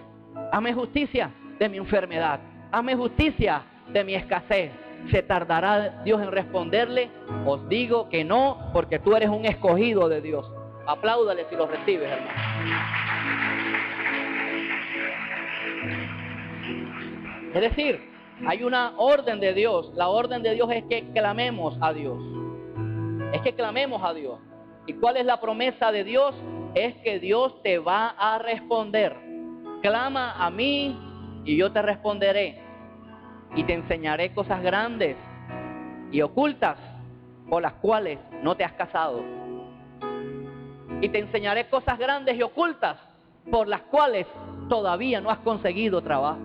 Hazme justicia de mi enfermedad. Hazme justicia de mi escasez. ¿Se tardará Dios en responderle? Os digo que no, porque tú eres un escogido de Dios. Apláudale si lo recibes, hermano. Es decir, hay una orden de Dios. La orden de Dios es que clamemos a Dios. Es que clamemos a Dios. ¿Y cuál es la promesa de Dios? Es que Dios te va a responder. Clama a mí y yo te responderé. Y te enseñaré cosas grandes y ocultas por las cuales no te has casado. Y te enseñaré cosas grandes y ocultas por las cuales todavía no has conseguido trabajo.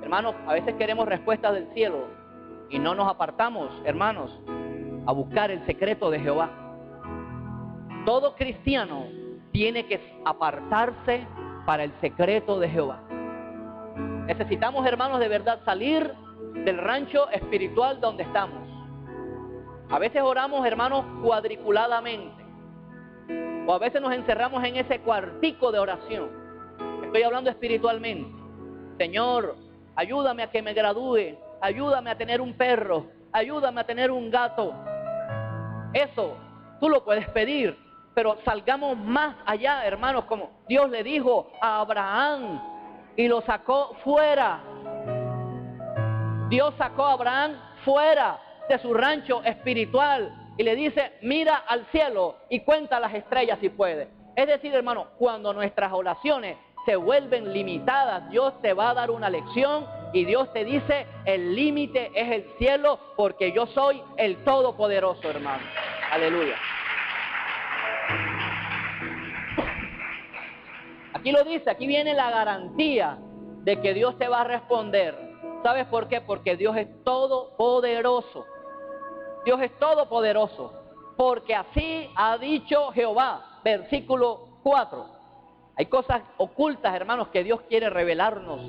Hermanos, a veces queremos respuestas del cielo y no nos apartamos, hermanos, a buscar el secreto de Jehová. Todo cristiano tiene que apartarse para el secreto de Jehová. Necesitamos, hermanos, de verdad salir del rancho espiritual donde estamos. A veces oramos, hermanos, cuadriculadamente. O a veces nos encerramos en ese cuartico de oración. Estoy hablando espiritualmente. Señor, ayúdame a que me gradúe. Ayúdame a tener un perro. Ayúdame a tener un gato. Eso tú lo puedes pedir. Pero salgamos más allá, hermanos, como Dios le dijo a Abraham y lo sacó fuera. Dios sacó a Abraham fuera de su rancho espiritual y le dice, mira al cielo y cuenta las estrellas si puedes. Es decir, hermano, cuando nuestras oraciones se vuelven limitadas, Dios te va a dar una lección y Dios te dice, el límite es el cielo porque yo soy el Todopoderoso, hermano. Aleluya. Aquí lo dice, aquí viene la garantía de que Dios te va a responder. ¿Sabes por qué? Porque Dios es todopoderoso. Dios es todopoderoso. Porque así ha dicho Jehová. Versículo 4. Hay cosas ocultas, hermanos, que Dios quiere revelarnos.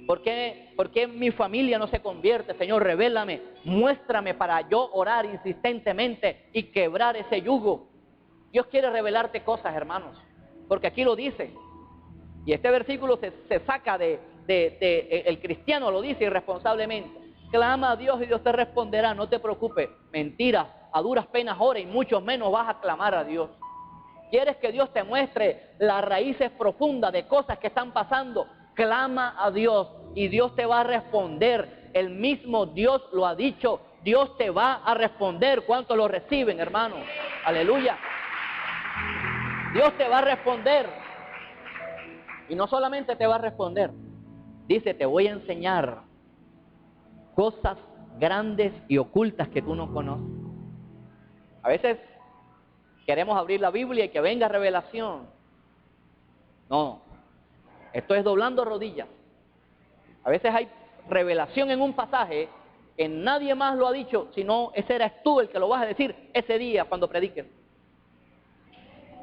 ¿Por qué mi familia no se convierte? Señor, revélame, muéstrame para yo orar insistentemente y quebrar ese yugo. Dios quiere revelarte cosas, hermanos. Porque aquí lo dice. Y este versículo se saca el cristiano lo dice irresponsablemente. Clama a Dios y Dios te responderá, no te preocupes. Mentira, a duras penas ora y mucho menos vas a clamar a Dios. ¿Quieres que Dios te muestre las raíces profundas de cosas que están pasando? Clama a Dios y Dios te va a responder. El mismo Dios lo ha dicho. Dios te va a responder. ¿Cuántos lo reciben, hermano? Aleluya. Dios te va a responder. Y no solamente te va a responder. Dice, te voy a enseñar cosas grandes y ocultas que tú no conoces. A veces queremos abrir la Biblia y que venga revelación. No, esto es doblando rodillas. A veces hay revelación en un pasaje que nadie más lo ha dicho, sino ese eres tú el que lo vas a decir ese día cuando prediques.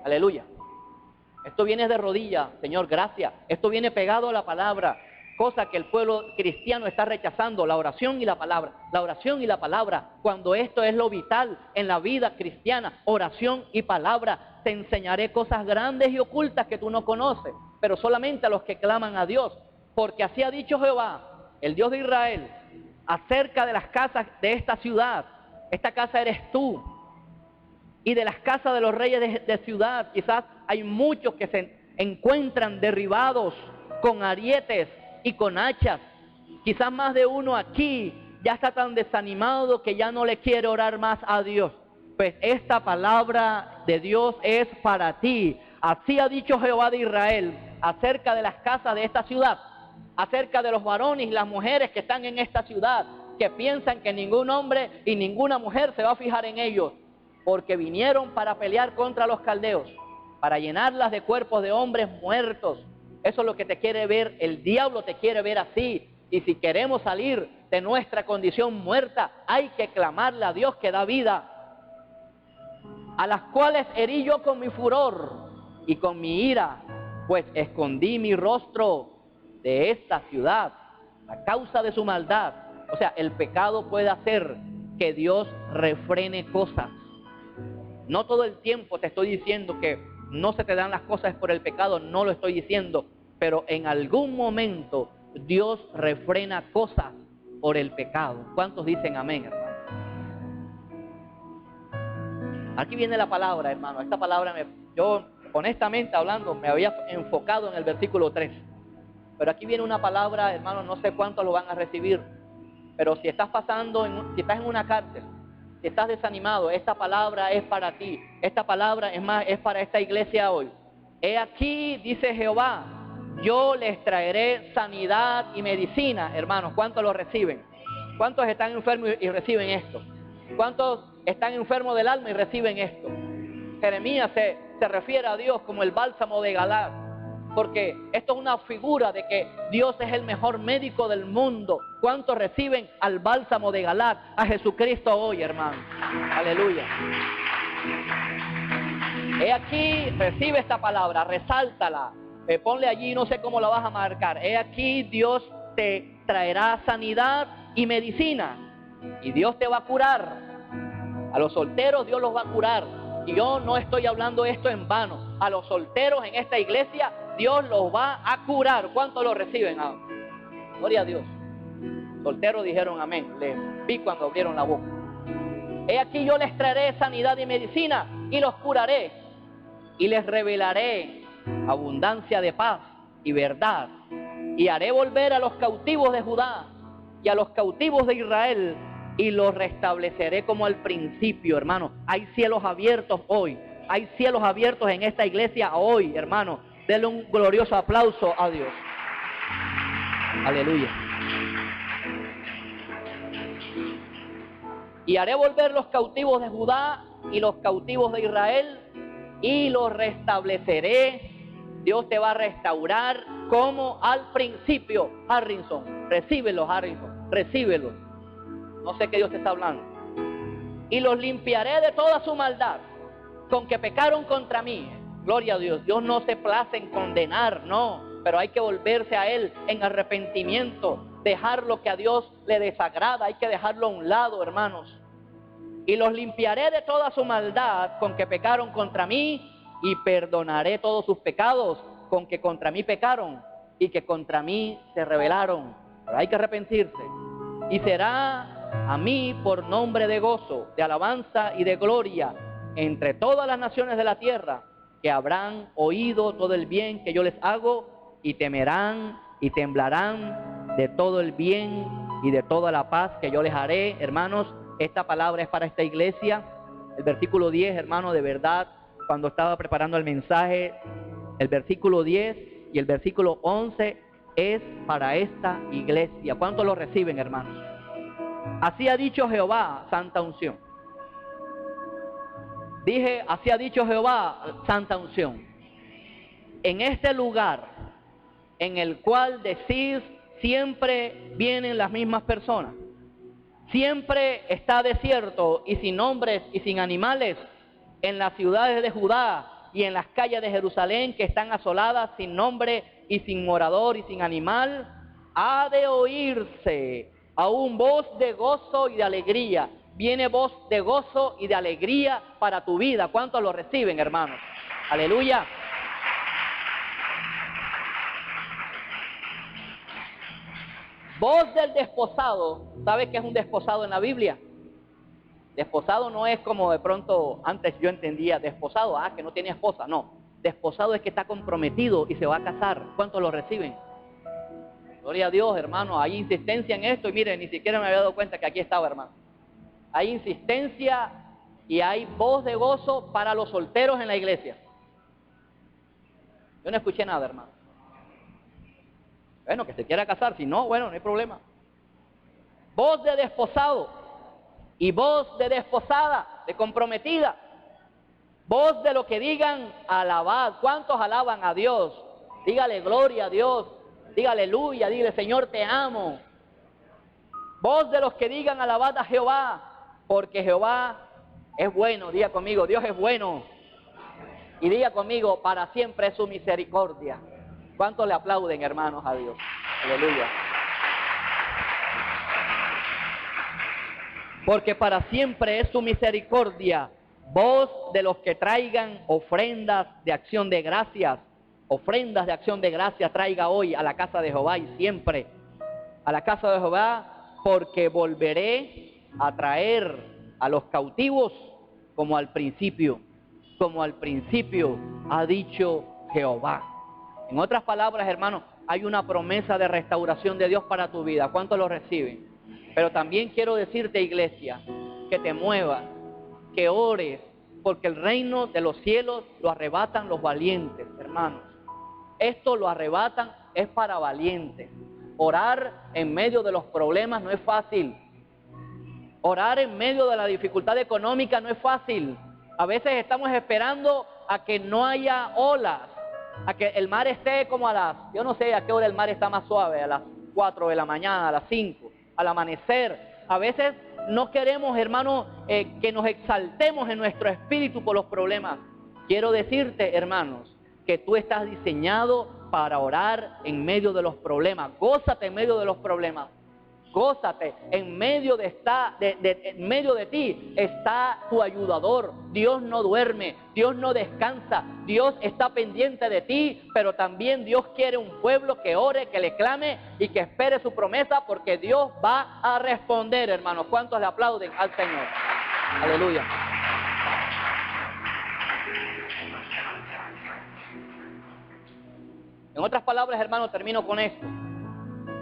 Aleluya. Esto viene de rodillas, Señor, gracias. Esto viene pegado a la palabra, cosa que el pueblo cristiano está rechazando, la oración y la palabra. La oración y la palabra, cuando esto es lo vital en la vida cristiana, oración y palabra. Te enseñaré cosas grandes y ocultas que tú no conoces, pero solamente a los que claman a Dios. Porque así ha dicho Jehová, el Dios de Israel, acerca de las casas de esta ciudad. Esta casa eres tú. Y de las casas de los reyes de ciudad, quizás hay muchos que se encuentran derribados con arietes y con hachas. Quizás más de uno aquí ya está tan desanimado que ya no le quiere orar más a Dios. Pues esta palabra de Dios es para ti. Así ha dicho Jehová de Israel acerca de las casas de esta ciudad, acerca de los varones y las mujeres que están en esta ciudad, que piensan que ningún hombre y ninguna mujer se va a fijar en ellos. Porque vinieron para pelear contra los caldeos, para llenarlas de cuerpos de hombres muertos. Eso es lo que te quiere ver, el diablo te quiere ver así. Y si queremos salir de nuestra condición muerta, hay que clamarle a Dios que da vida, a las cuales herí yo con mi furor y con mi ira, pues escondí mi rostro de esta ciudad a causa de su maldad. O sea, el pecado puede hacer que Dios refrene cosas. No todo el tiempo te estoy diciendo que no se te dan las cosas por el pecado, no lo estoy diciendo, pero en algún momento Dios refrena cosas por el pecado. ¿Cuántos dicen amén, hermano? Aquí viene la palabra, hermano. Esta palabra, yo honestamente hablando, me había enfocado en el versículo 3. Pero aquí viene una palabra, hermano, no sé cuántos lo van a recibir. Pero si estás si estás en una cárcel, si estás desanimado, esta palabra es para ti. Esta palabra, es más, es para esta iglesia hoy. He aquí, dice Jehová, yo les traeré sanidad y medicina, hermanos. ¿Cuántos lo reciben? ¿Cuántos están enfermos y reciben esto? ¿Cuántos están enfermos del alma y reciben esto? Jeremías se refiere a Dios como el bálsamo de Galaad, porque esto es una figura de que Dios es el mejor médico del mundo. ¿Cuántos reciben al bálsamo de Galaad, a Jesucristo hoy, hermano? Aleluya. He aquí, recibe esta palabra, resáltala, ponle allí, no sé cómo la vas a marcar. He aquí, Dios te traerá sanidad y medicina, y Dios te va a curar. A los solteros Dios los va a curar. Y yo no estoy hablando esto en vano. A los solteros en esta iglesia Dios los va a curar. ¿Cuántos lo reciben? Gloria a Dios. Solteros dijeron amén. Les vi cuando abrieron la boca. He aquí yo les traeré sanidad y medicina y los curaré y les revelaré abundancia de paz y verdad, y haré volver a los cautivos de Judá y a los cautivos de Israel, y los restableceré como al principio, hermano. Hay cielos abiertos hoy. Hay cielos abiertos en esta iglesia hoy, hermano. Denle un glorioso aplauso a Dios. Aleluya. Y haré volver los cautivos de Judá y los cautivos de Israel, y los restableceré. Dios te va a restaurar como al principio. Harrison, recíbelo, Harrison, recíbelo. No sé qué Dios te está hablando. Y los limpiaré de toda su maldad con que pecaron contra mí. Gloria a Dios. Dios no se place en condenar, no. Pero hay que volverse a Él en arrepentimiento. Dejar lo que a Dios le desagrada. Hay que dejarlo a un lado, hermanos. Y los limpiaré de toda su maldad con que pecaron contra mí. Y perdonaré todos sus pecados con que contra mí pecaron y que contra mí se rebelaron. Pero hay que arrepentirse. Y será a mí por nombre de gozo, de alabanza y de gloria entre todas las naciones de la tierra, que habrán oído todo el bien que yo les hago, y temerán y temblarán de todo el bien y de toda la paz que yo les haré. Hermanos, esta palabra es para esta iglesia. El versículo 10, hermano, de verdad, cuando estaba preparando el mensaje, el versículo 10 y el versículo 11 es para esta iglesia. ¿Cuántos lo reciben, hermanos? Así ha dicho Jehová, santa unción. Dije, así ha dicho Jehová, santa unción. En este lugar en el cual decís siempre vienen las mismas personas, siempre está desierto y sin hombres y sin animales, en las ciudades de Judá y en las calles de Jerusalén que están asoladas sin nombre y sin morador y sin animal, ha de oírse aún voz de gozo y de alegría. Viene voz de gozo y de alegría para tu vida. ¿Cuántos lo reciben, hermanos? Aleluya. Voz del desposado. ¿Sabe qué es un desposado en la Biblia? Desposado no es como de pronto antes yo entendía, desposado, que no tiene esposa. No, desposado es que está comprometido y se va a casar. ¿Cuántos lo reciben? Gloria a Dios, hermano. Hay insistencia en esto y miren, ni siquiera me había dado cuenta que aquí estaba, hermano. Hay insistencia y hay voz de gozo para los solteros en la iglesia. Yo no escuché nada, hermano. Bueno, que se quiera casar, si no, bueno, no hay problema. Voz de desposado y voz de desposada, de comprometida. Voz de lo que digan, alabad. ¿Cuántos alaban a Dios? Dígale gloria a Dios. Diga aleluya, dile Señor te amo. Voz de los que digan alabad a Jehová, porque Jehová es bueno. Diga conmigo, Dios es bueno. Y diga conmigo, para siempre es su misericordia. ¿Cuántos le aplauden, hermanos, a Dios? Aleluya. Porque para siempre es su misericordia. Voz de los que traigan ofrendas de acción de gracias. Ofrendas de acción de gracias traiga hoy a la casa de Jehová y siempre a la casa de Jehová, porque volveré a traer a los cautivos como al principio ha dicho Jehová. En otras palabras, hermanos, hay una promesa de restauración de Dios para tu vida. ¿Cuántos lo reciben? Pero también quiero decirte, iglesia, que te muevas, que ores, porque el reino de los cielos lo arrebatan los valientes, hermanos. Esto lo arrebatan, es para valientes. Orar en medio de los problemas no es fácil. Orar en medio de la dificultad económica no es fácil. A veces estamos esperando a que no haya olas, a que el mar esté como yo no sé a qué hora el mar está más suave, a las 4 de la mañana, a las 5, al amanecer. A veces no queremos, hermano, que nos exaltemos en nuestro espíritu por los problemas. Quiero decirte, hermanos, que tú estás diseñado para orar en medio de los problemas. Gózate en medio de los problemas. Gózate, en medio en medio de ti está tu ayudador. Dios no duerme, Dios no descansa, Dios está pendiente de ti, pero también Dios quiere un pueblo que ore, que le clame y que espere su promesa, porque Dios va a responder, hermanos. ¿Cuántos le aplauden al Señor? Aleluya. En otras palabras, hermanos, termino con esto.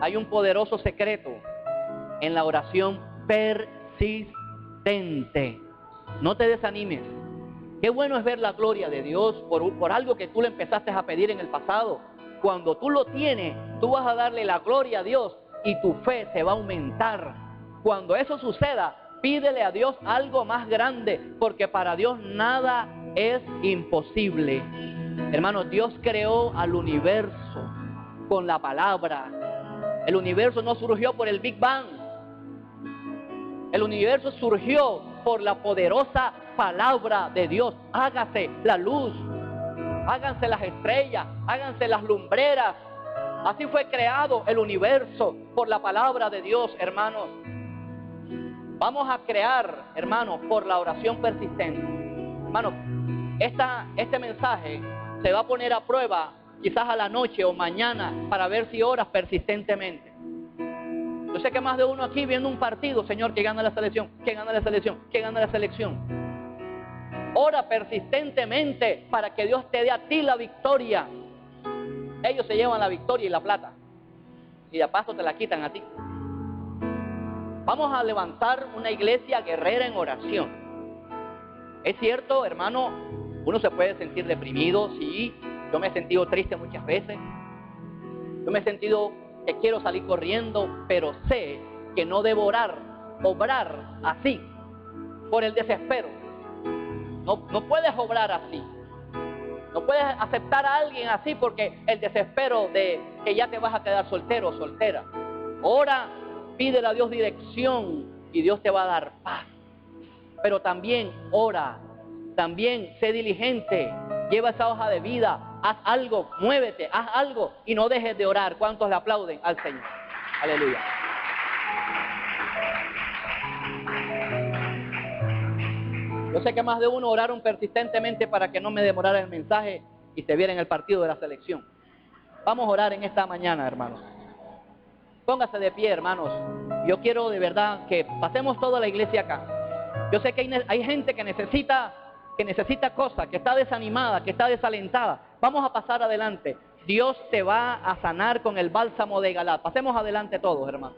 Hay un poderoso secreto en la oración persistente. No te desanimes. Qué bueno es ver la gloria de Dios por algo que tú le empezaste a pedir en el pasado. Cuando tú lo tienes, tú vas a darle la gloria a Dios y tu fe se va a aumentar. Cuando eso suceda, pídele a Dios algo más grande, porque para Dios nada es imposible. Hermanos, Dios creó al universo con la palabra. El universo no surgió por el Big Bang. El universo surgió por la poderosa palabra de Dios. Hágase la luz, háganse las estrellas, háganse las lumbreras. Así fue creado el universo por la palabra de Dios, hermanos. Vamos a crear, hermanos, por la oración persistente. Hermanos, este mensaje se va a poner a prueba quizás a la noche o mañana para ver si oras persistentemente. Yo sé que más de uno aquí viendo un partido, Señor, que gana la selección, que gana la selección, que gana la selección. Ora persistentemente para que Dios te dé a ti la victoria. Ellos se llevan la victoria y la plata, y de paso te la quitan a ti. Vamos a levantar una iglesia guerrera en oración. Es cierto, hermano, uno se puede sentir deprimido, sí. Yo me he sentido triste muchas veces. Yo me he sentido que quiero salir corriendo, pero sé que no debo obrar así, por el desespero. No puedes obrar así. No puedes aceptar a alguien así porque el desespero de que ya te vas a quedar soltero o soltera. Ora, pídele a Dios dirección y Dios te va a dar paz. Pero también ora, también sé diligente, lleva esa hoja de vida. Haz algo, muévete, haz algo y no dejes de orar. ¿Cuántos le aplauden al Señor? Aleluya. Yo sé que más de uno oraron persistentemente para que no me demorara el mensaje y se viera en el partido de la selección. Vamos a orar en esta mañana, hermanos. Póngase de pie, hermanos. Yo quiero de verdad que pasemos toda la iglesia acá. Yo sé que hay gente que necesita cosas, que está desanimada, que está desalentada. Vamos a pasar adelante. Dios te va a sanar con el bálsamo de Galaad. Pasemos adelante todos, hermanos.